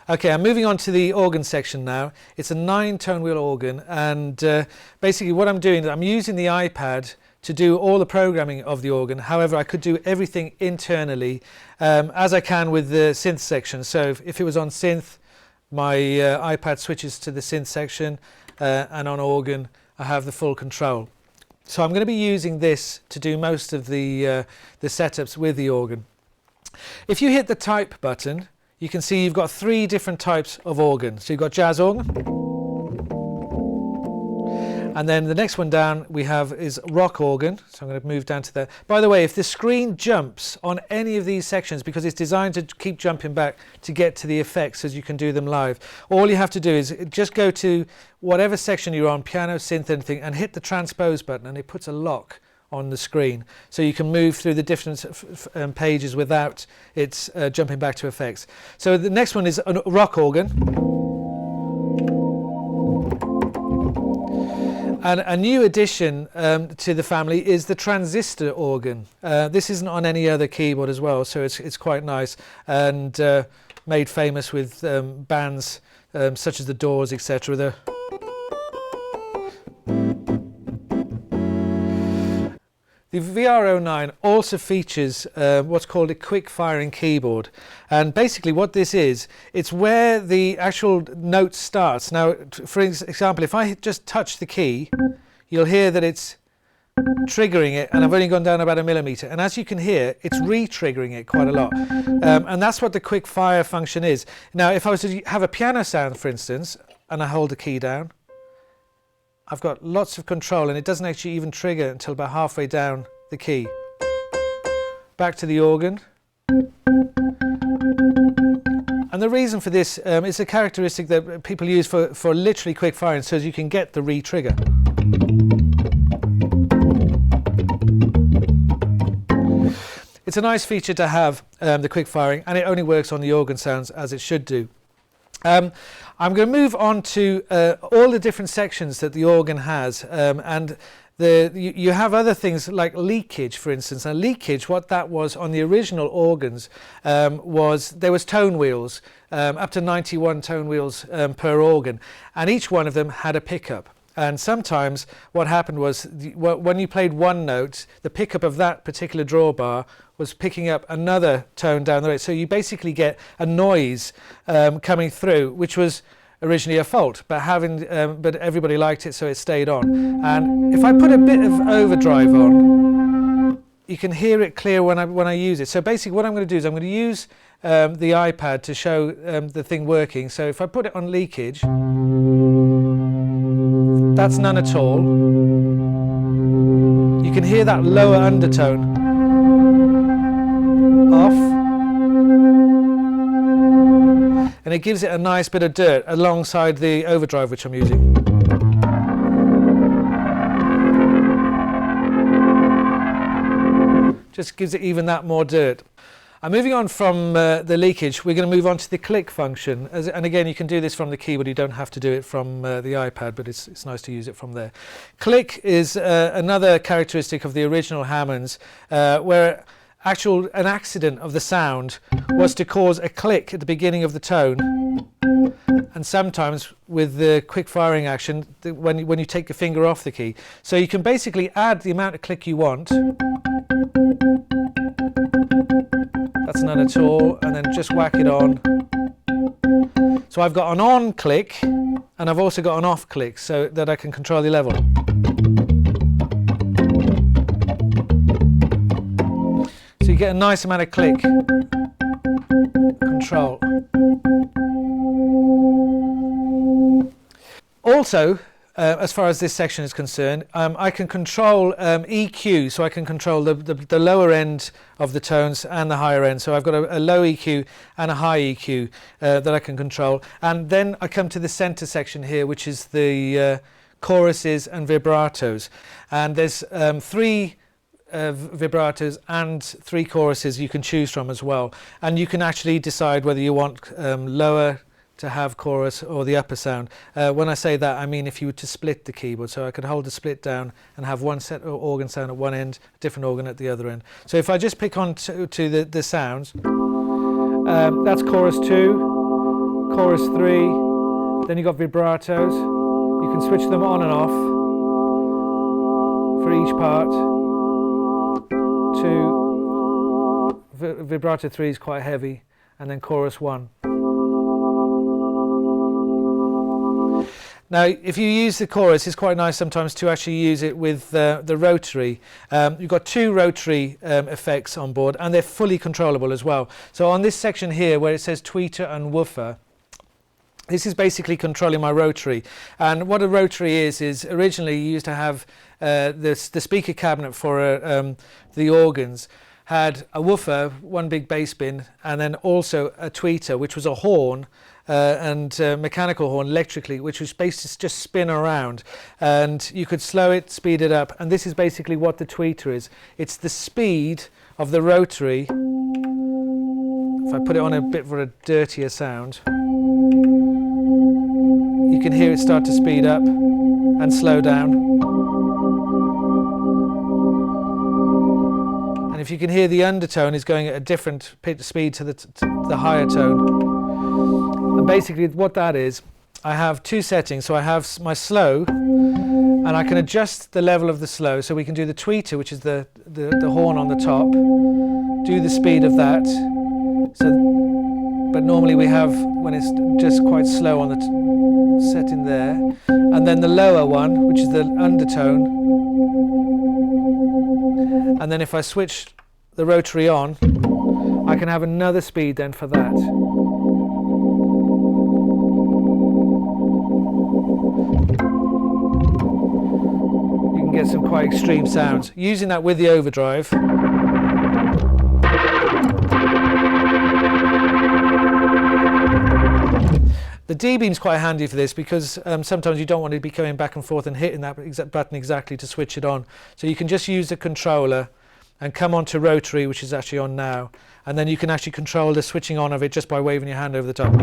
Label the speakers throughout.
Speaker 1: Okay, I'm moving on to the organ section now. It's a 9-tone wheel organ, and basically what I'm doing is I'm using the iPad to do all the programming of the organ. However, I could do everything internally as I can with the synth section. So if it was on synth, my iPad switches to the synth section, and on organ I have the full control. So I'm going to be using this to do most of the setups with the organ. If you hit the type button, you can see you've got 3 different types of organ. So you've got jazz organ, and then the next one down we have is rock organ. So I'm going to move down to that. By the way, if the screen jumps on any of these sections, because it's designed to keep jumping back to get to the effects as you can do them live, all you have to do is just go to whatever section you're on, piano, synth, anything, and hit the transpose button, and it puts a lock on the screen, so you can move through the different pages without it jumping back to effects. So the next one is a rock organ. And a new addition to the family is the transistor organ. This isn't on any other keyboard as well, so it's quite nice, and made famous with bands such as the Doors, etc. The VR-09 also features what's called a quick-firing keyboard, and basically what this is, it's where the actual note starts. Now, for example, if I just touch the key, you'll hear that it's triggering it, and I've only gone down about 1 millimeter, and as you can hear, it's re-triggering it quite a lot, and that's what the quick-fire function is. Now, if I was to have a piano sound, for instance, and I hold the key down, I've got lots of control, and it doesn't actually even trigger until about halfway down the key. Back to the organ. And the reason for this is a characteristic that people use for literally quick firing, so as you can get the re-trigger. It's a nice feature to have, the quick firing, and it only works on the organ sounds as it should do. I'm going to move on to all the different sections that the organ has, and you have other things like leakage, for instance. And leakage, what that was on the original organs, was there was tone wheels, up to 91 tone wheels per organ, and each one of them had a pickup. And sometimes what happened was when you played one note, the pickup of that particular drawbar was picking up another tone down the road. So you basically get a noise coming through, which was originally a fault, but everybody liked it, so it stayed on. And if I put a bit of overdrive on, you can hear it clear when I use it. So basically what I'm going to do is I'm going to use the iPad to show the thing working. So if I put it on leakage, that's none at all. You can hear that lower undertone off, and it gives it a nice bit of dirt alongside the overdrive which I'm using. Just gives it even that more dirt. I'm moving on from the leakage. We're going to move on to the click function, and again you can do this from the keyboard, you don't have to do it from the iPad, but it's nice to use it from there. Click is another characteristic of the original Hammonds, where an accident of the sound was to cause a click at the beginning of the tone, and sometimes with the quick firing action when you take your finger off the key. So you can basically add the amount of click you want. That's none at all, and then just whack it on. So I've got an on click, and I've also got an off click, so that I can control the level. So you get a nice amount of click control. Also, as far as this section is concerned, I can control EQ, so I can control the lower end of the tones and the higher end. So I've got a low EQ and a high EQ that I can control. And then I come to the center section here, which is the choruses and vibratos. And there's 3 vibratos and 3 choruses you can choose from as well. And you can actually decide whether you want lower to have chorus or the upper sound. When I say that, I mean if you were to split the keyboard, so I could hold the split down and have one set of organ sound at one end, a different organ at the other end. So if I just pick on to the sounds, that's chorus 2, chorus 3, then you've got vibratos. You can switch them on and off for each part. Vibrato 3 is quite heavy, and then chorus 1. Now, if you use the chorus, it's quite nice sometimes to actually use it with the rotary. You've got 2 rotary effects on board, and they're fully controllable as well. So on this section here where it says tweeter and woofer, this is basically controlling my rotary. And what a rotary is originally you used to have the speaker cabinet for the organs had a woofer, one big bass bin, and then also a tweeter, which was a horn, and mechanical horn electrically, which was basically just spin around, and you could slow it, speed it up, and this is basically what the tweeter is. It's the speed of the rotary. If I put it on a bit for a dirtier sound, you can hear it start to speed up and slow down. And if you can hear, the undertone is going at a different speed to the higher tone. And basically what that is, I have 2 settings. So I have my slow, and I can adjust the level of the slow. So we can do the tweeter, which is the horn on the top, do the speed of that. But normally we have, when it's just quite slow on the setting there, and then the lower one, which is the undertone. And then if I switch the rotary on, I can have another speed then for that. You can get some quite extreme sounds. Using that with the overdrive. The D-beam is quite handy for this because sometimes you don't want to be going back and forth and hitting that button exactly to switch it on. So you can just use the controller and come on to rotary, which is actually on now, and then you can actually control the switching on of it just by waving your hand over the top.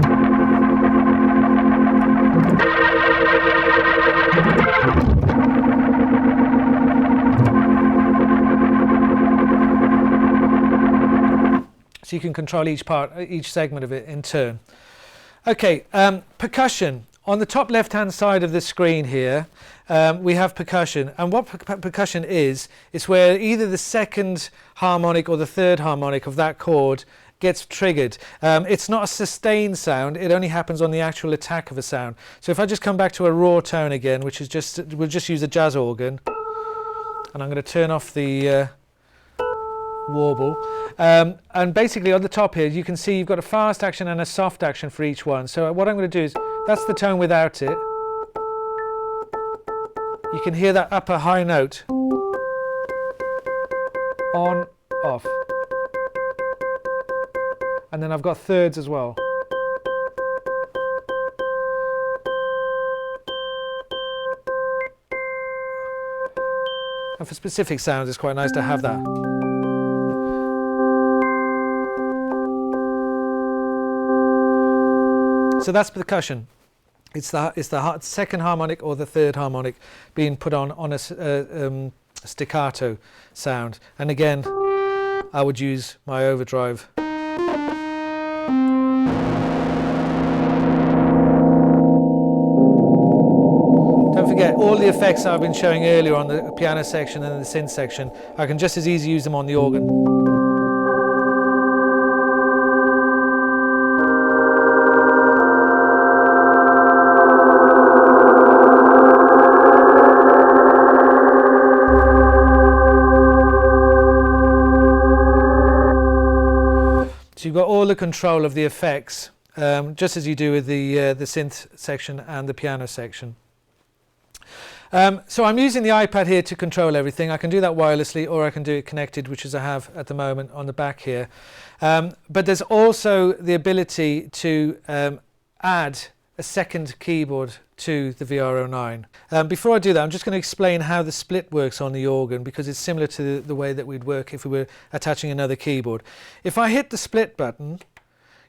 Speaker 1: So you can control each segment of it in turn. Okay, percussion. On the top left-hand side of the screen here, we have percussion. And what percussion is, it's where either the second harmonic or the third harmonic of that chord gets triggered. It's not a sustained sound, it only happens on the actual attack of a sound. So if I just come back to a raw tone again, which is just, we'll just use a jazz organ, and I'm going to turn off the warble. And basically on the top here you can see you've got a fast action and a soft action for each one. So what I'm going to do is, that's the tone without it. You can hear that upper high note. On, off. And then I've got thirds as well. And for specific sounds it's quite nice to have that. So that's percussion. It's the second harmonic or the third harmonic being put on a staccato sound. And again, I would use my overdrive. Don't forget, all the effects I've been showing earlier on the piano section and the synth section, I can just as easily use them on the organ. So you've got all the control of the effects, just as you do with the synth section and the piano section. So I'm using the iPad here to control everything. I can do that wirelessly, or I can do it connected, which is I have at the moment on the back here. But there's also the ability to add a second keyboard to the VR-09. Before I do that, I'm just going to explain how the split works on the organ, because it's similar to the way that we'd work if we were attaching another keyboard. If I hit the split button,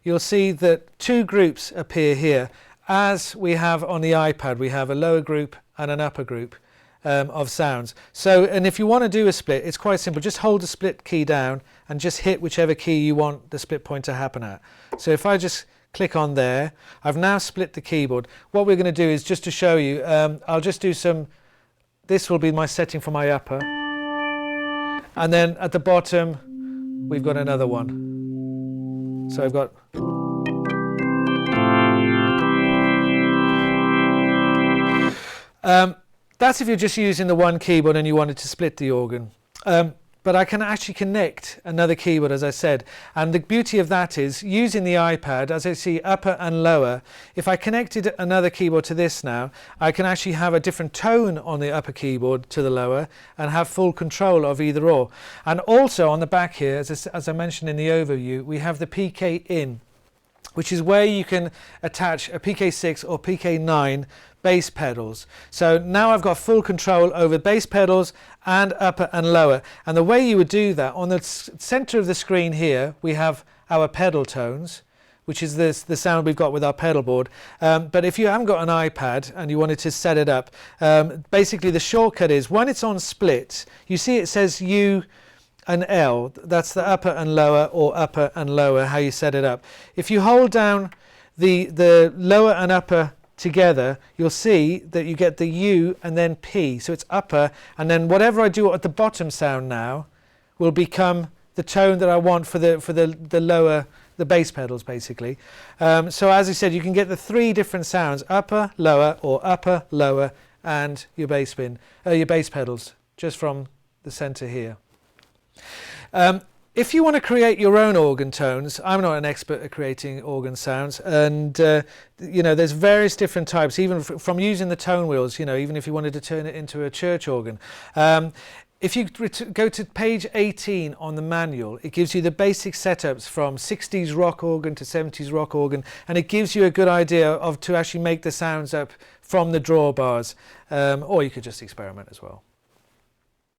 Speaker 1: you'll see that 2 groups appear here. As we have on the iPad, we have a lower group and an upper group of sounds. So, and if you want to do a split, it's quite simple. Just hold the split key down and just hit whichever key you want the split point to happen at. So if I just click on there. I've now split the keyboard. What we're going to do is, just to show you, I'll just do some, this will be my setting for my upper, and then at the bottom we've got another one. So I've got, that's if you're just using the one keyboard and you wanted to split the organ. But I can actually connect another keyboard, as I said, and the beauty of that is, using the iPad, as I see upper and lower, if I connected another keyboard to this now, I can actually have a different tone on the upper keyboard to the lower and have full control of either or. And also on the back here, as I mentioned in the overview, we have the PK in, which is where you can attach a PK6 or PK9 bass pedals. So now I've got full control over bass pedals and upper and lower. And the way you would do that, on the center of the screen here, we have our pedal tones, which is the sound we've got with our pedal board. But if you haven't got an iPad and you wanted to set it up, basically the shortcut is, when it's on split, you see it says U and L, that's the upper and lower, or upper and lower, how you set it up. If you hold down the lower and upper together, you'll see that you get the U and then P, so it's upper, and then whatever I do at the bottom sound now will become the tone that I want for the lower, the bass pedals basically. So as I said, you can get the three different sounds: upper, lower, or upper, lower, and your bass pedals, just from the center here. If you want to create your own organ tones, I'm not an expert at creating organ sounds, and you know, there's various different types, even from using the tone wheels, you know, even if you wanted to turn it into a church organ. If you go to page 18 on the manual, it gives you the basic setups from 60s rock organ to 70s rock organ, and it gives you a good idea of to actually make the sounds up from the drawbars, or you could just experiment as well.